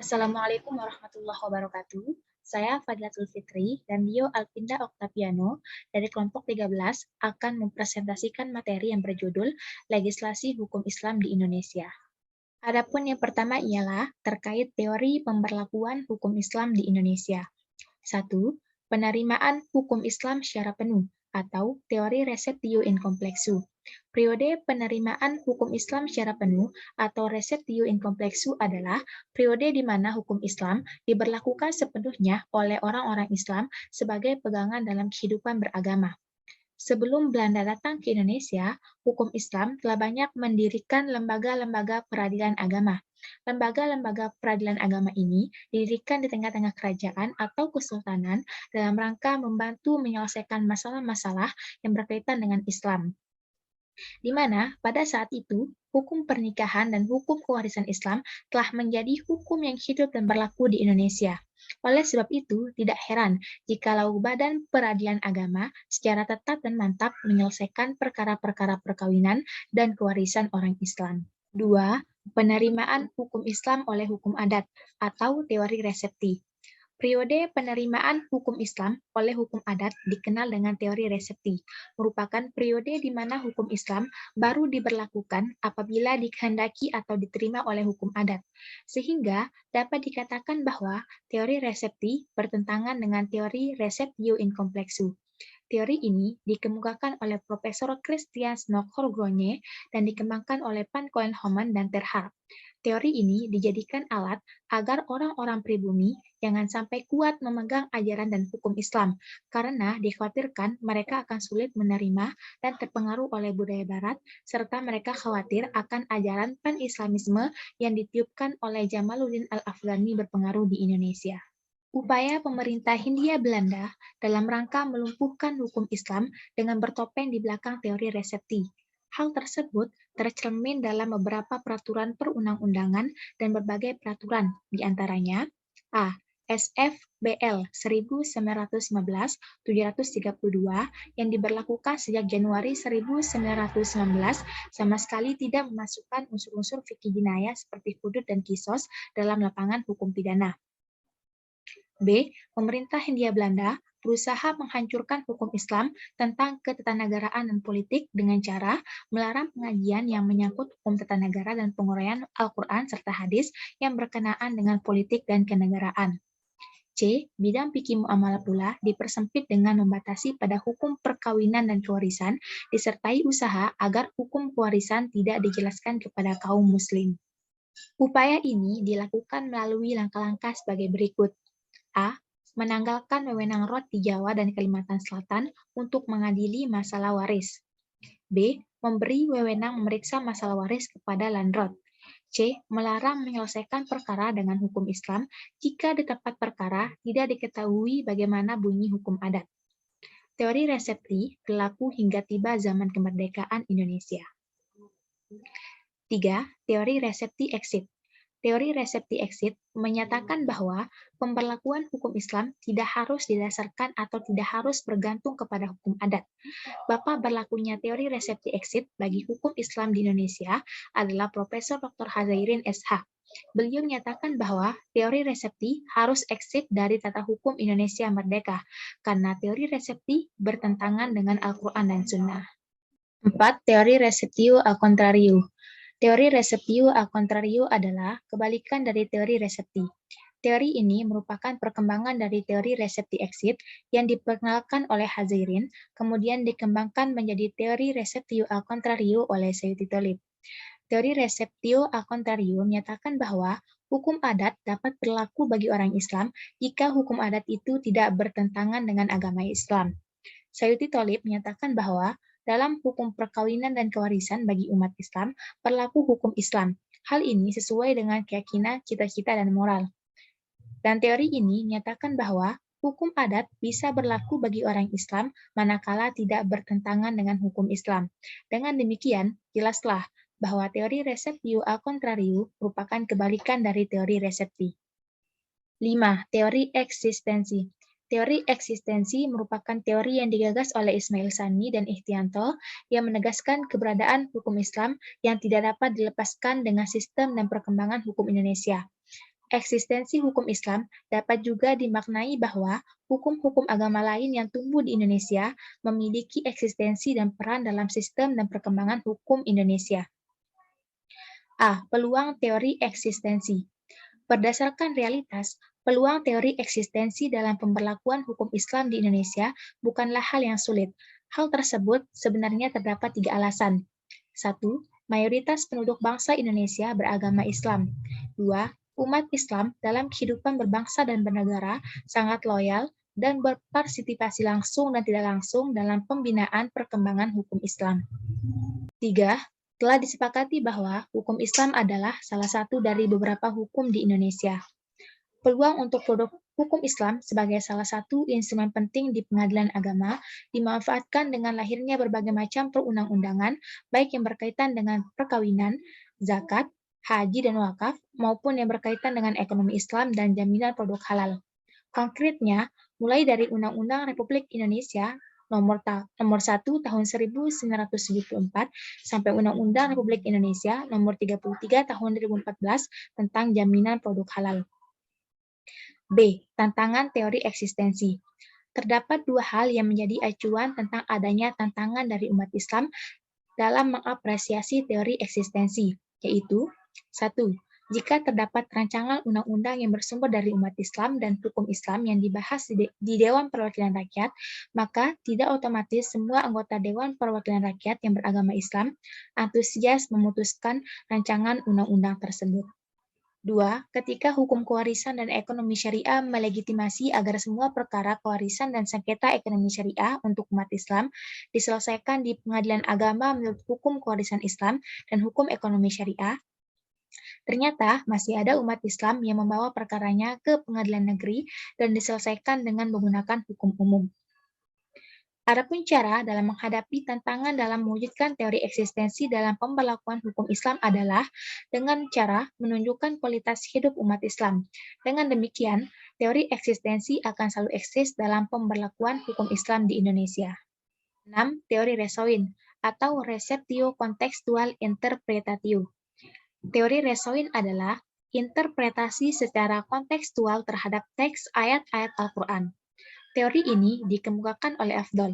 Assalamualaikum warahmatullahi wabarakatuh. Saya Fadlatul Fitri dan Dio Alpinda Oktaviano dari kelompok 13 akan mempresentasikan materi yang berjudul Legislasi Hukum Islam di Indonesia. Adapun yang pertama ialah terkait teori pemberlakuan hukum Islam di Indonesia. 1. Penerimaan hukum Islam secara penuh atau teori receptio in complexu. Periode penerimaan hukum Islam secara penuh atau receptio in complexu adalah periode di mana hukum Islam diberlakukan sepenuhnya oleh orang-orang Islam sebagai pegangan dalam kehidupan beragama. Sebelum Belanda datang ke Indonesia, hukum Islam telah banyak mendirikan lembaga-lembaga peradilan agama. Lembaga-lembaga peradilan agama ini didirikan di tengah-tengah kerajaan atau kesultanan dalam rangka membantu menyelesaikan masalah-masalah yang berkaitan dengan Islam, di mana pada saat itu hukum pernikahan dan hukum kewarisan Islam telah menjadi hukum yang hidup dan berlaku di Indonesia. Oleh sebab itu, tidak heran jikalau Badan Peradilan Agama secara tetap dan mantap menyelesaikan perkara-perkara perkawinan dan kewarisan orang Islam. 2. Penerimaan hukum Islam oleh hukum adat atau teori resepti. Periode penerimaan hukum Islam oleh hukum adat dikenal dengan teori resepti, merupakan periode di mana hukum Islam baru diberlakukan apabila dikehendaki atau diterima oleh hukum adat. Sehingga dapat dikatakan bahwa teori resepti bertentangan dengan teori receptio in complexu. Teori ini dikemukakan oleh Profesor Christian Snokhorgrone dan dikembangkan oleh Pan Cohen-Homan dan Terhar. Teori ini dijadikan alat agar orang-orang pribumi jangan sampai kuat memegang ajaran dan hukum Islam, karena dikhawatirkan mereka akan sulit menerima dan terpengaruh oleh budaya Barat, serta mereka khawatir akan ajaran pan-Islamisme yang ditiupkan oleh Jamaluddin Al-Afghani berpengaruh di Indonesia. Upaya pemerintah Hindia Belanda dalam rangka melumpuhkan hukum Islam dengan bertopeng di belakang teori resepti. Hal tersebut tercermin dalam beberapa peraturan perundang-undangan dan berbagai peraturan, di antaranya A. SFBL 1915-732 yang diberlakukan sejak Januari 1919 sama sekali tidak memasukkan unsur-unsur fikih jinayah seperti hudud dan kisos dalam lapangan hukum pidana. B. Pemerintah Hindia Belanda berusaha menghancurkan hukum Islam tentang ketatanegaraan dan politik dengan cara melarang pengajian yang menyangkut hukum tata negara dan penguraian Al-Quran serta hadis yang berkenaan dengan politik dan kenegaraan. C. Bidang fikih muamalah pula dipersempit dengan membatasi pada hukum perkawinan dan kewarisan, disertai usaha agar hukum kewarisan tidak dijelaskan kepada kaum muslim. Upaya ini dilakukan melalui langkah-langkah sebagai berikut. A. Menanggalkan wewenang ROT di Jawa dan Kalimantan Selatan untuk mengadili masalah waris. B. Memberi wewenang memeriksa masalah waris kepada Landrot. C. Melarang menyelesaikan perkara dengan hukum Islam jika di tempat perkara tidak diketahui bagaimana bunyi hukum adat. Teori resepti berlaku hingga tiba zaman kemerdekaan Indonesia. 3. Teori resepti exit. Teori resepti exit menyatakan bahwa pemberlakuan hukum Islam tidak harus didasarkan atau tidak harus bergantung kepada hukum adat. Bapak berlakunya teori resepti exit bagi hukum Islam di Indonesia adalah Profesor Dr. Hazairin SH. Beliau menyatakan bahwa teori resepti harus exit dari tata hukum Indonesia merdeka, karena teori resepti bertentangan dengan Al-Quran dan Sunnah. 4. Teori receptio al contrario. Teori receptio al contrario adalah kebalikan dari teori resepti. Teori ini merupakan perkembangan dari teori resepti exit yang diperkenalkan oleh Hazairin, kemudian dikembangkan menjadi teori receptio al contrario oleh Sayuti Tholib. Teori receptio al contrario menyatakan bahwa hukum adat dapat berlaku bagi orang Islam jika hukum adat itu tidak bertentangan dengan agama Islam. Sayuti Tholib menyatakan bahwa dalam hukum perkawinan dan kewarisan bagi umat Islam, berlaku hukum Islam. Hal ini sesuai dengan keyakinan, cita-cita, dan moral. Dan teori ini menyatakan bahwa hukum adat bisa berlaku bagi orang Islam manakala tidak bertentangan dengan hukum Islam. Dengan demikian, jelaslah bahwa teori receptio al contrario merupakan kebalikan dari teori resepti. 5. Teori eksistensi. Teori eksistensi merupakan teori yang digagas oleh Ismail Sani dan Ikhtianto yang menegaskan keberadaan hukum Islam yang tidak dapat dilepaskan dengan sistem dan perkembangan hukum Indonesia. Eksistensi hukum Islam dapat juga dimaknai bahwa hukum-hukum agama lain yang tumbuh di Indonesia memiliki eksistensi dan peran dalam sistem dan perkembangan hukum Indonesia. A. Peluang teori eksistensi. Berdasarkan realitas, peluang teori eksistensi dalam pemberlakuan hukum Islam di Indonesia bukanlah hal yang sulit. Hal tersebut sebenarnya terdapat 3 alasan. 1. Mayoritas penduduk bangsa Indonesia beragama Islam. 2. Umat Islam dalam kehidupan berbangsa dan bernegara sangat loyal dan berpartisipasi langsung dan tidak langsung dalam pembinaan perkembangan hukum Islam. 3. Telah disepakati bahwa hukum Islam adalah salah satu dari beberapa hukum di Indonesia. Peluang untuk produk hukum Islam sebagai salah satu instrumen penting di pengadilan agama dimanfaatkan dengan lahirnya berbagai macam perundang-undangan, baik yang berkaitan dengan perkawinan, zakat, haji dan wakaf, maupun yang berkaitan dengan ekonomi Islam dan jaminan produk halal. Konkretnya, mulai dari Undang-Undang Republik Indonesia nomor 1 tahun 1974 sampai Undang-Undang Republik Indonesia nomor 33 tahun 2014 tentang jaminan produk halal. B. Tantangan teori eksistensi. Terdapat 2 hal yang menjadi acuan tentang adanya tantangan dari umat Islam dalam mengapresiasi teori eksistensi, yaitu 1. Jika terdapat rancangan undang-undang yang bersumber dari umat Islam dan hukum Islam yang dibahas di Dewan Perwakilan Rakyat, maka tidak otomatis semua anggota Dewan Perwakilan Rakyat yang beragama Islam antusias memutuskan rancangan undang-undang tersebut. 2. Ketika hukum kewarisan dan ekonomi syariah melegitimasi agar semua perkara kewarisan dan sengketa ekonomi syariah untuk umat Islam diselesaikan di pengadilan agama menurut hukum kewarisan Islam dan hukum ekonomi syariah, ternyata masih ada umat Islam yang membawa perkaranya ke pengadilan negeri dan diselesaikan dengan menggunakan hukum umum. Adapun cara dalam menghadapi tantangan dalam mewujudkan teori eksistensi dalam pemberlakuan hukum Islam adalah dengan cara menunjukkan kualitas hidup umat Islam. Dengan demikian, teori eksistensi akan selalu eksis dalam pemberlakuan hukum Islam di Indonesia. 6. Teori Resoin atau Receptio Contextual Interpretatio. Teori Resoin adalah interpretasi secara kontekstual terhadap teks ayat-ayat Al-Quran. Teori ini dikemukakan oleh Afdol.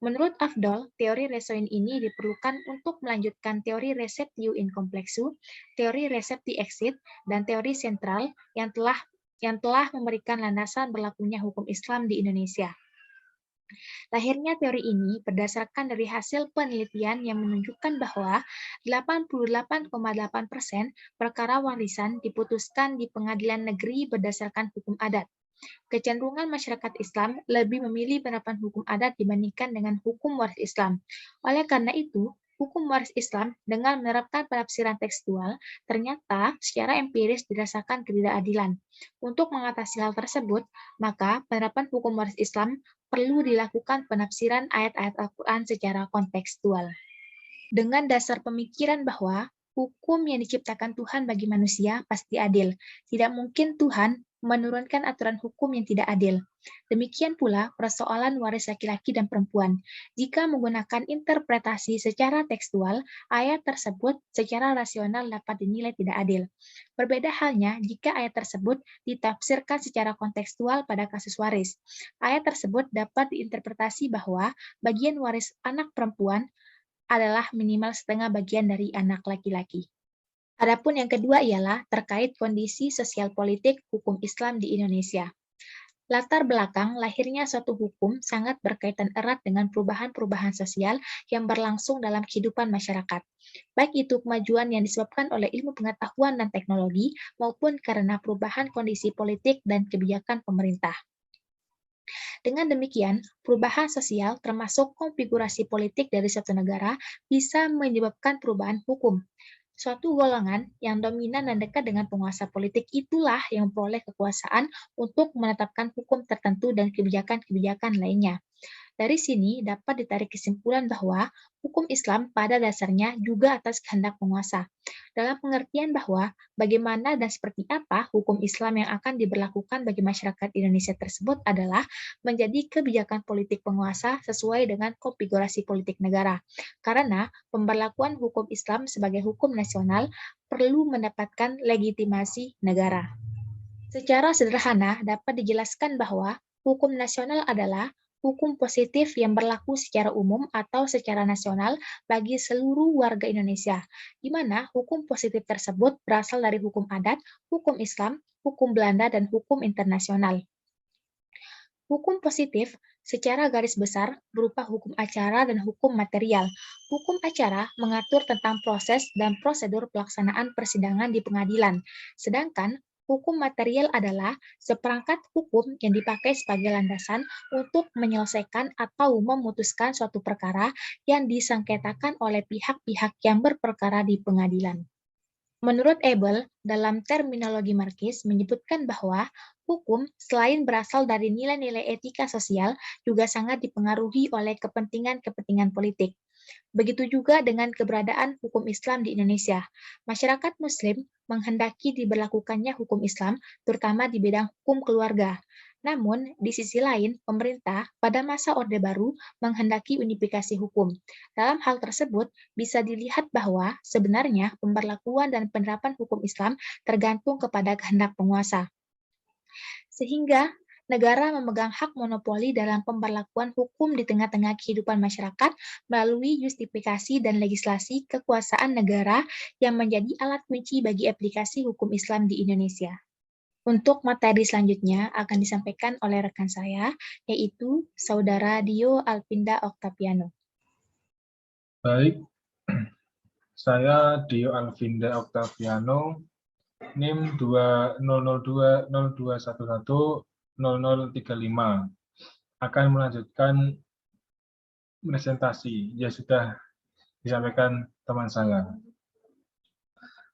Menurut Afdol, teori Resoin ini diperlukan untuk melanjutkan teori Receptio in Complexu, teori Recepti Exit, dan teori sentral yang telah memberikan landasan berlakunya hukum Islam di Indonesia. Lahirnya teori ini berdasarkan dari hasil penelitian yang menunjukkan bahwa 88,8% perkara warisan diputuskan di pengadilan negeri berdasarkan hukum adat. Kecenderungan masyarakat Islam lebih memilih penerapan hukum adat dibandingkan dengan hukum waris Islam. Oleh karena itu, hukum waris Islam dengan menerapkan penafsiran tekstual ternyata secara empiris dirasakan ketidakadilan. Untuk mengatasi hal tersebut, maka penerapan hukum waris Islam perlu dilakukan penafsiran ayat-ayat Al-Quran secara kontekstual. Dengan dasar pemikiran bahwa hukum yang diciptakan Tuhan bagi manusia pasti adil. Tidak mungkin Tuhan menurunkan aturan hukum yang tidak adil. Demikian pula persoalan waris laki-laki dan perempuan. Jika menggunakan interpretasi secara tekstual, ayat tersebut secara rasional dapat dinilai tidak adil. Berbeda halnya jika ayat tersebut ditafsirkan secara kontekstual pada kasus waris. Ayat tersebut dapat diinterpretasi bahwa bagian waris anak perempuan adalah minimal setengah bagian dari anak laki-laki. Adapun yang kedua ialah terkait kondisi sosial politik hukum Islam di Indonesia. Latar belakang lahirnya suatu hukum sangat berkaitan erat dengan perubahan-perubahan sosial yang berlangsung dalam kehidupan masyarakat. Baik itu kemajuan yang disebabkan oleh ilmu pengetahuan dan teknologi maupun karena perubahan kondisi politik dan kebijakan pemerintah. Dengan demikian, perubahan sosial termasuk konfigurasi politik dari suatu negara bisa menyebabkan perubahan hukum. Suatu golongan yang dominan dan dekat dengan penguasa politik itulah yang memperoleh kekuasaan untuk menetapkan hukum tertentu dan kebijakan-kebijakan lainnya. Dari sini dapat ditarik kesimpulan bahwa hukum Islam pada dasarnya juga atas kehendak penguasa. Dalam pengertian bahwa bagaimana dan seperti apa hukum Islam yang akan diberlakukan bagi masyarakat Indonesia tersebut adalah menjadi kebijakan politik penguasa sesuai dengan konfigurasi politik negara. Karena pemberlakuan hukum Islam sebagai hukum nasional perlu mendapatkan legitimasi negara. Secara sederhana dapat dijelaskan bahwa hukum nasional adalah hukum positif yang berlaku secara umum atau secara nasional bagi seluruh warga Indonesia, di mana hukum positif tersebut berasal dari hukum adat, hukum Islam, hukum Belanda, dan hukum internasional. Hukum positif secara garis besar berupa hukum acara dan hukum material. Hukum acara mengatur tentang proses dan prosedur pelaksanaan persidangan di pengadilan, sedangkan hukum material adalah seperangkat hukum yang dipakai sebagai landasan untuk menyelesaikan atau memutuskan suatu perkara yang disengketakan oleh pihak-pihak yang berperkara di pengadilan. Menurut Abel, dalam terminologi Marquis menyebutkan bahwa hukum selain berasal dari nilai-nilai etika sosial juga sangat dipengaruhi oleh kepentingan-kepentingan politik. Begitu juga dengan keberadaan hukum Islam di Indonesia. Masyarakat Muslim menghendaki diberlakukannya hukum Islam, terutama di bidang hukum keluarga. Namun, di sisi lain, pemerintah pada masa Orde Baru menghendaki unifikasi hukum. Dalam hal tersebut, bisa dilihat bahwa sebenarnya pemberlakuan dan penerapan hukum Islam tergantung kepada kehendak penguasa. Sehingga negara memegang hak monopoli dalam pemberlakuan hukum di tengah-tengah kehidupan masyarakat melalui justifikasi dan legislasi kekuasaan negara yang menjadi alat kunci bagi aplikasi hukum Islam di Indonesia. Untuk materi selanjutnya akan disampaikan oleh rekan saya, yaitu Saudara Dio Alpinda Octaviano. Baik, saya Dio Alvinda Octaviano, NIM 200202110035, akan melanjutkan presentasi yang sudah disampaikan teman saya.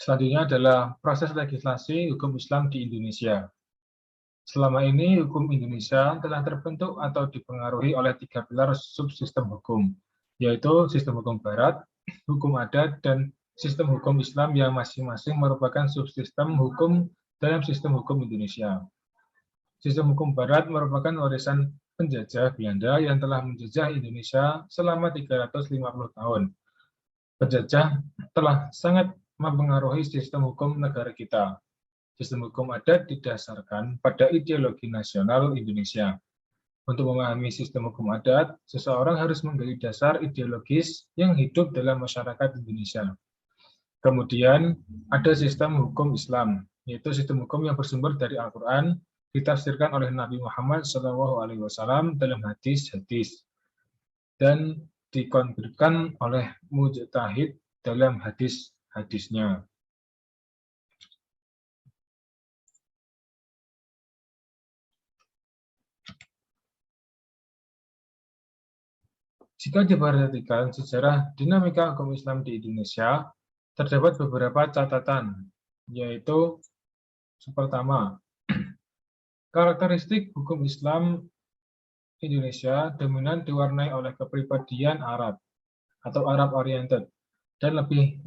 Selanjutnya adalah proses legislasi hukum Islam di Indonesia. Selama ini, hukum Indonesia telah terbentuk atau dipengaruhi oleh 3 pilar subsistem hukum, yaitu sistem hukum Barat, hukum adat, dan sistem hukum Islam yang masing-masing merupakan subsistem hukum dalam sistem hukum Indonesia. Sistem hukum Barat merupakan warisan penjajah Belanda yang telah menjajah Indonesia selama 350 tahun. Penjajah telah sangat mempengaruhi sistem hukum negara kita. Sistem hukum adat didasarkan pada ideologi nasional Indonesia. Untuk memahami sistem hukum adat, seseorang harus menggali dasar ideologis yang hidup dalam masyarakat Indonesia. Kemudian ada sistem hukum Islam, yaitu sistem hukum yang bersumber dari Al-Quran, ditafsirkan oleh Nabi Muhammad SAW dalam hadis-hadis, dan dikonfirmasi oleh mujtahid dalam hadis-hadisnya. Jika diperhatikan sejarah dinamika hukum Islam di Indonesia, terdapat beberapa catatan, yaitu pertama, karakteristik hukum Islam Indonesia dominan diwarnai oleh kepribadian Arab atau Arab oriented dan lebih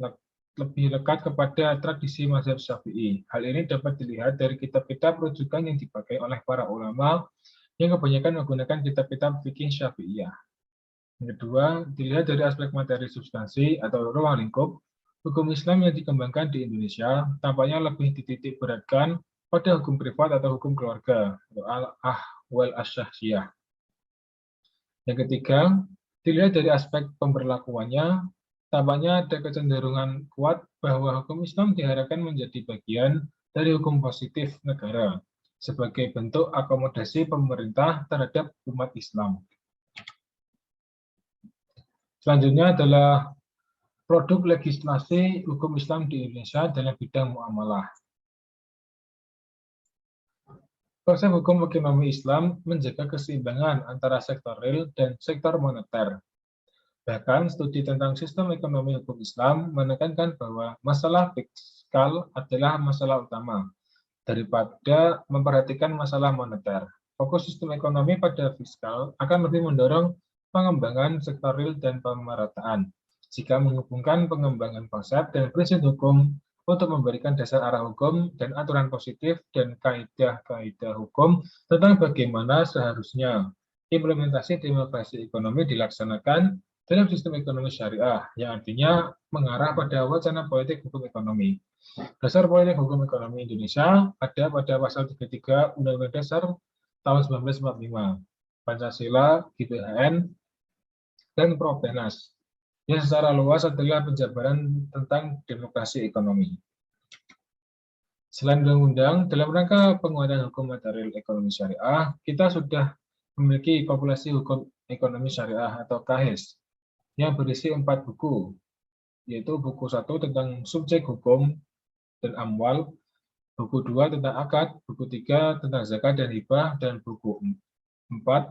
lekat kepada tradisi mazhab Syafi'i. Hal ini dapat dilihat dari kitab-kitab rujukan yang dipakai oleh para ulama yang kebanyakan menggunakan kitab-kitab fikih Syafi'iyah. Yang kedua, dilihat dari aspek materi substansi atau ruang lingkup, hukum Islam yang dikembangkan di Indonesia tampaknya lebih dititik beratkan pada hukum privat atau hukum keluarga, atau al-ahwal asy-syakhsiyah. Yang ketiga, dilihat dari aspek pemberlakuannya, tampaknya ada kecenderungan kuat bahwa hukum Islam diharapkan menjadi bagian dari hukum positif negara sebagai bentuk akomodasi pemerintah terhadap umat Islam. Selanjutnya adalah produk legislasi hukum Islam di Indonesia dalam bidang muamalah. Konsep hukum ekonomi Islam menjaga keseimbangan antara sektor real dan sektor moneter. Bahkan studi tentang sistem ekonomi hukum Islam menekankan bahwa masalah fiskal adalah masalah utama daripada memperhatikan masalah moneter. Fokus sistem ekonomi pada fiskal akan lebih mendorong pengembangan sektor real dan pemerataan, jika menghubungkan pengembangan konsep dan prinsip hukum untuk memberikan dasar arah hukum dan aturan positif dan kaidah-kaidah hukum tentang bagaimana seharusnya implementasi demokrasi ekonomi dilaksanakan dalam sistem ekonomi syariah, yang artinya mengarah pada wacana politik hukum ekonomi. Dasar politik hukum ekonomi Indonesia ada pada pasal 33 Undang-Undang Dasar tahun 1945, Pancasila, GBHN, dan Propenas, yang secara luas adalah penjabaran tentang demokrasi ekonomi. Selain undang-undang, dalam rangka penguatan hukum material ekonomi syariah, kita sudah memiliki populasi hukum ekonomi syariah atau KAHES yang berisi 4 buku, yaitu buku 1 tentang subjek hukum dan amwal, buku 2 tentang akad, buku 3 tentang zakat dan hibah, dan buku 4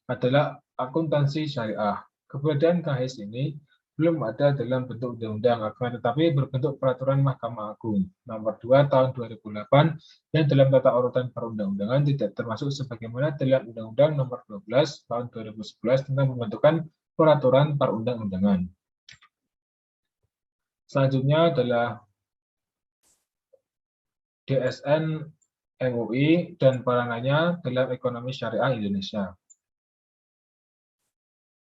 adalah akuntansi syariah. Keberadaan KAHES ini belum ada dalam bentuk undang-undang, akan tetapi berbentuk peraturan Mahkamah Agung nomor 2 tahun 2008 yang dalam tata urutan perundang-undangan tidak termasuk sebagaimana dalam Undang-Undang nomor 12 tahun 2011 tentang pembentukan peraturan perundang-undangan. Selanjutnya adalah DSN MUI dan peranannya dalam ekonomi syariah Indonesia.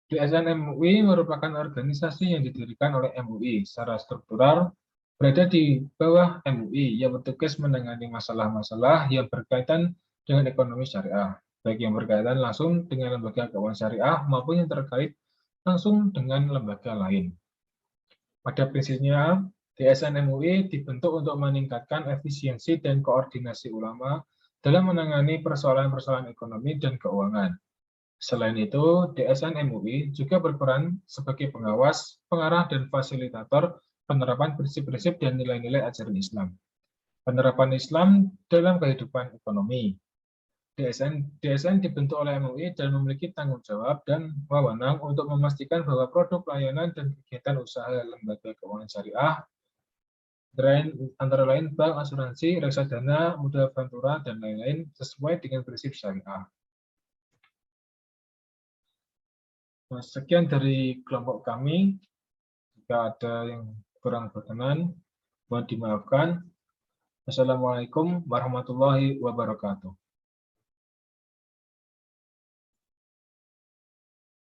DSN MUI merupakan organisasi yang didirikan oleh MUI secara struktural, berada di bawah MUI yang bertugas menangani masalah-masalah yang berkaitan dengan ekonomi syariah, baik yang berkaitan langsung dengan lembaga keuangan syariah maupun yang terkait langsung dengan lembaga lain. Pada prinsipnya, DSN MUI dibentuk untuk meningkatkan efisiensi dan koordinasi ulama dalam menangani persoalan-persoalan ekonomi dan keuangan. Selain itu, DSN MUI juga berperan sebagai pengawas, pengarah, dan fasilitator penerapan prinsip-prinsip dan nilai-nilai ajaran Islam. Penerapan Islam dalam kehidupan ekonomi. DSN dibentuk oleh MUI dan memiliki tanggung jawab dan wewenang untuk memastikan bahwa produk layanan dan kegiatan usaha lembaga keuangan syariah, antara lain bank, asuransi, reksadana, modal ventura, dan lain-lain sesuai dengan prinsip syariah. Nah, sekian dari kelompok kami. Jika ada yang kurang berkenan, mohon dimaafkan. Wassalamualaikum warahmatullahi wabarakatuh.